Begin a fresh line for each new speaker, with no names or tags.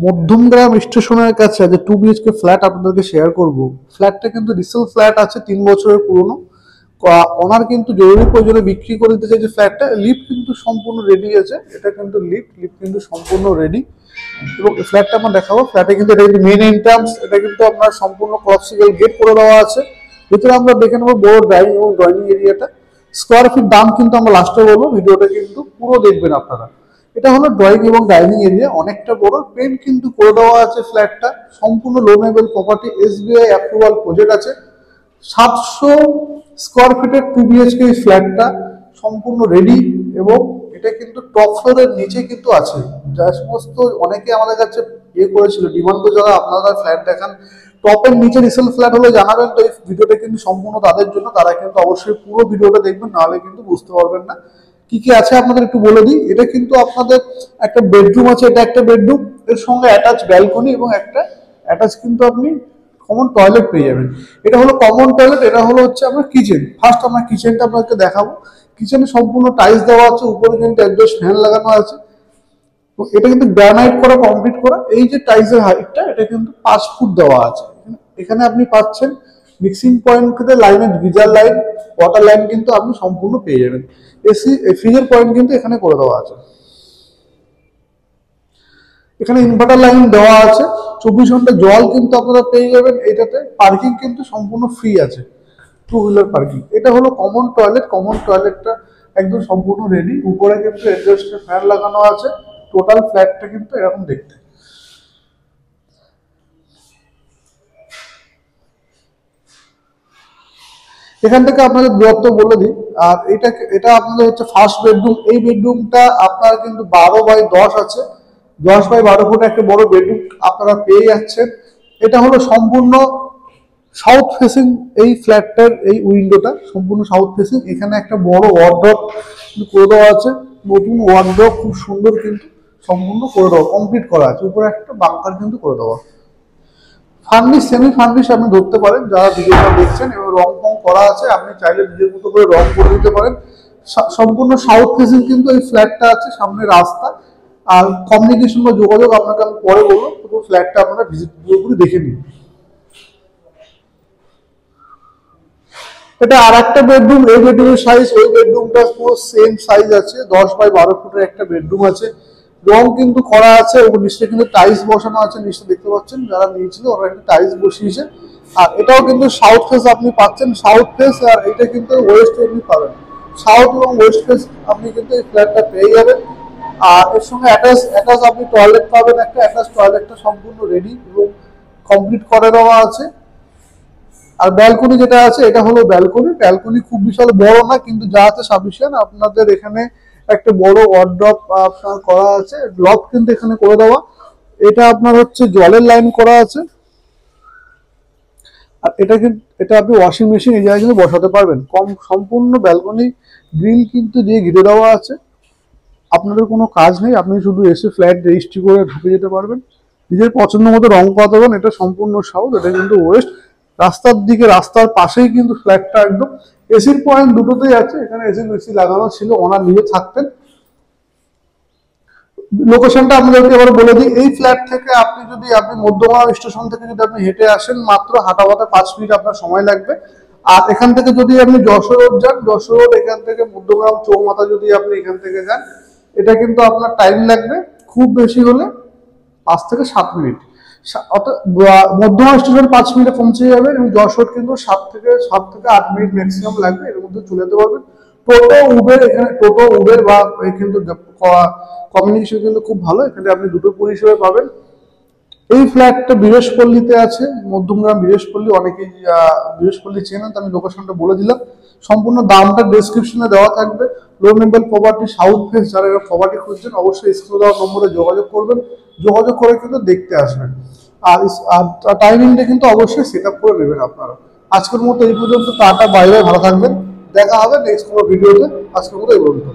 মধ্যমগ্রাম স্টেশনের কাছে যে 2 BHK ফ্ল্যাট আপনাদেরকে শেয়ার করব। ফ্ল্যাটটা কিন্তু রিসেল ফ্ল্যাট আছে, 3 বছরের পুরনো। ওনার কিন্তু জরুরি প্রয়োজনে বিক্রি করে দিতে চাইছে ফ্ল্যাটটা। লিফট কিন্তু সম্পূর্ণ রেডি আছে, এটা কিন্তু লিফট কিন্তু সম্পূর্ণ রেডি। এবং ফ্ল্যাটটা আমরা দেখাবো। ফ্ল্যাটে কিন্তু এটা কিন্তু মেন এন্ট্রান্স, এটা কিন্তু আপনার সম্পূর্ণ কলাপসিবল গেট করে দেওয়া আছে। ভিতরে আমরা দেখে নেবো বড় ডাইনিং এবং ড্রয়িং এরিয়াটা। স্কোয়ার ফিট দাম কিন্তু আমরা লাস্টে বলবো, ভিডিওটা কিন্তু পুরো দেখবেন আপনারা। এটা হলো ড্রয়িং এবং ডাইনিং এরিয়া, অনেকটা বড়। পেন্ট কিন্তু করে দেওয়া আছে ফ্ল্যাটটা, সম্পূর্ণ loanable property, SBI approval project আছে। 700 স্কোয়ার ফিটের 2 BHK ফ্ল্যাটটা সম্পূর্ণ রেডি। এবং এটা কিন্তু টপ ফ্লোরের নিচে কিন্তু আছে। যা সমস্ত অনেকে আমাদের কাছে করেছিল, ডিমান্ড করে যারা আপনারা ফ্ল্যাট দেখান টপের নিচে রিসেল ফ্ল্যাট হলে জানাবেন। তো এই ভিডিওটা কিন্তু সম্পূর্ণ তাদের জন্য, তারা কিন্তু অবশ্যই পুরো ভিডিওটা দেখবেন, নাহলে কিন্তু বুঝতে পারবেন না কি কি আছে। আপনাদের একটু বলে দিই, এটা কিন্তু আপনাদের একটা বেডরুম আছে, এটা একটা বেডরুম, এর সঙ্গে অ্যাটাচ ব্যালকনি এবং একটা অ্যাটাচ কিন্তু আপনি কমন টয়লেট পেয়ে যাবেন। এটা হলো কমন টয়লেট, এটা হলো হচ্ছে আপনার কিচেন। ফার্স্ট আমরা কিচেনটা আপনাকে দেখাবো। কিচেনে সম্পূর্ণ টাইলস দেওয়া আছে, উপরে কিন্তু একজস্ট ফ্যান লাগানো আছে। এটা কিন্তু গ্রানাইট করা, কমপ্লিট করা। এই যে টাইলসের হাইটটা, এটা কিন্তু 5 ফুট দেওয়া আছে। এখানে আপনি পাচ্ছেন মিক্সিং পয়েন্ট থেকে লাইনের গিজার লাইন, ওয়াটার লাইন কিন্তু আপনি সম্পূর্ণ পেয়ে যাবেন। এসি ফ্রিজের পয়েন্ট কিন্তু এখানে করে দেওয়া আছে। এখানে ইনভার্টার লাইন দেওয়া আছে, 24 ঘন্টা জল কিন্তু আপনারা পেয়ে যাবেন। এটাতে পার্কিং কিন্তু সম্পূর্ণ ফ্রি আছে, 2 হুইলার পার্কিং। এটা হলো কমন টয়লেট। কমন টয়লেটটা একদম সম্পূর্ণ রেডি, উপরে কিন্তু এডজাস্টের ফ্যান লাগানো আছে। টোটাল ফ্ল্যাটটা কিন্তু এরকম দেখতে। এখান থেকে আপনাদের দূরত্ব বলে দিই। আর এটা আপনাদের হচ্ছে ফার্স্ট বেডরুম। এই বেডরুমটা আপনার কিন্তু 12x10 আছে, 10x12 ফুট একটা বড় বেডরুম আপনারা পেয়ে যাচ্ছেন। এটা হলো সম্পূর্ণ সাউথ ফেসিং। এই ফ্ল্যাটটার এই উইন্ডোটা সম্পূর্ণ সাউথ ফেসিং। এখানে একটা বড় ওয়ার্ডরোব করে দেওয়া আছে, নতুন ওয়ার্ডরোব, খুব সুন্দর কিন্তু সম্পূর্ণ করে দেওয়া, কমপ্লিট করা আছে। উপরে একটা বাংকার কিন্তু করে দেওয়া। ফার্নিশ সেমি ফার্নিশ আপনি ধরতে পারেন যারা ভিডিওটা দেখছেন। এবং রং ফং করা আছে, আপনি চাইলে নিজের মতো করে রং করে দিতে পারেন। সম্পূর্ণ সাউথ ফেসিং কিন্তু এই ফ্ল্যাটটা আছে, সামনে রাস্তা। আর কমিউনিকেশন বা যোগাযোগ আপনাকে আমি পরে বলবো, পুরো ফ্ল্যাটটা আপনারা ভিজিট করে দেখে নিন। এটা আর একটা বেডরুম। এই বেডরুমের সাইজ ওই বেডরুমটা পুরো সেম সাইজ আছে, 10x12 ফুটের একটা বেডরুম আছে। রং কিন্তু করা আছে এবং নিচে কিন্তু টাইলস বসানো আছে। নিচে দেখতে পাচ্ছেন যারা নিয়েছিল ওরা কিন্তু টাইলস বসিয়েছে। আর এটাও কিন্তু সাউথ ফেস আপনি পাচ্ছেন, সাউথ ফেস। আর এটা কিন্তু ওয়েস্ট আপনি পাবেন, সাউথ এবং ওয়েস্ট ফেস আপনি কিন্তু এই ফ্ল্যাটটা পেয়ে যাবেন। আর এর সঙ্গে অ্যাটাচ আপনি টয়লেট পাবেন, একটা অ্যাটাচ টয়লেটটা সম্পূর্ণ রেডি এবং কমপ্লিট করে দেওয়া আছে। আর ব্যালকনি যেটা আছে, এটা হলো ব্যালকনি। ব্যালকনি খুব বিশাল বড় না, কিন্তু যা আছে সাফিসিয়েন্ট। আপনাদের এখানে একটা বড় ওয়ার্ড্রপ আপনার করা আছে, লক কিন্তু এখানে করে দেওয়া। এটা আপনার হচ্ছে জলের লাইন করা আছে। আর এটা আপনি ওয়াশিং মেশিন এই জায়গায় কিন্তু বসাতে পারবেন। সম্পূর্ণ ব্যালকনি গ্রিল কিন্তু দিয়ে ঘিরে দেওয়া আছে। আপনাদের কোনো কাজ নেই, আপনি শুধু এসে ফ্ল্যাট রেজিস্ট্রি করে ঢুকে যেতে পারবেন। নিজের পছন্দ মতো রং করাতে পারবেন। এটা সম্পূর্ণ সাউথ, এটা কিন্তু ওয়েস্ট। রাস্তার দিকে, রাস্তার পাশেই কিন্তু ফ্ল্যাটটা একদম। এসির পয়েন্ট দুটোতেই আছে। এখানে এসি লাগানো ছিল, ওনার নিজে থাকতেন। লোকেশনটা আপনাদেরকে এবার বলে দিই। এই ফ্ল্যাট থেকে আপনি মধ্যমগ্রাম স্টেশন থেকে যদি আপনি হেঁটে আসেন, মাত্র হাঁটাতে 5 মিনিট আপনার সময় লাগবে। আর এখান থেকে যদি আপনি যশোর রোড যান, যশোর রোড এখান থেকে মধ্যমগ্রাম চৌমাথা যদি আপনি এখান থেকে যান, এটা কিন্তু আপনার টাইম লাগবে খুব বেশি হলে 5 থেকে 7 মিনিট। অর্থাৎ মধ্যমগ্রাম স্টেশন 5 মিনিটে পৌঁছে যাবেন এবং যশোর কিন্তু 7 থেকে 8 মিনিট ম্যাক্সিমাম লাগবে, এর মধ্যে চলে যেতে পারবেন। টোটো উবের, এখানে টোটো উবের বা কিন্তু কমিউনিকেশন কিন্তু খুব ভালো। এখানে আপনি দুটো পরিষেবা পাবেন। এই ফ্ল্যাটটা বীরেশপল্লীতে আছে, মধ্যমগ্রাম বীরেশপল্লী। অনেকেই বীরেশপল্লী চেনেন, তো আমি লোকেশনটা বলে দিলাম। সম্পূর্ণ দামটা ডেসক্রিপশনে দেওয়া থাকবে। Loanable property, south face. যারা এরা প্রপার্টি খুঁজছেন অবশ্যই স্ক্রিনে দেওয়া নম্বরে যোগাযোগ করবেন, যোগাযোগ করে কিন্তু দেখতে আসবেন। আর টাইমিংটা কিন্তু অবশ্যই সেট আপ করে নেবেন আপনারা। আজকের মতো এই পর্যন্ত। টাটা, বাই বাই, ভালো থাকবেন। দেখা হবে নেক্সট কোনো ভিডিওতে। আজকের মতো এই পর্যন্ত।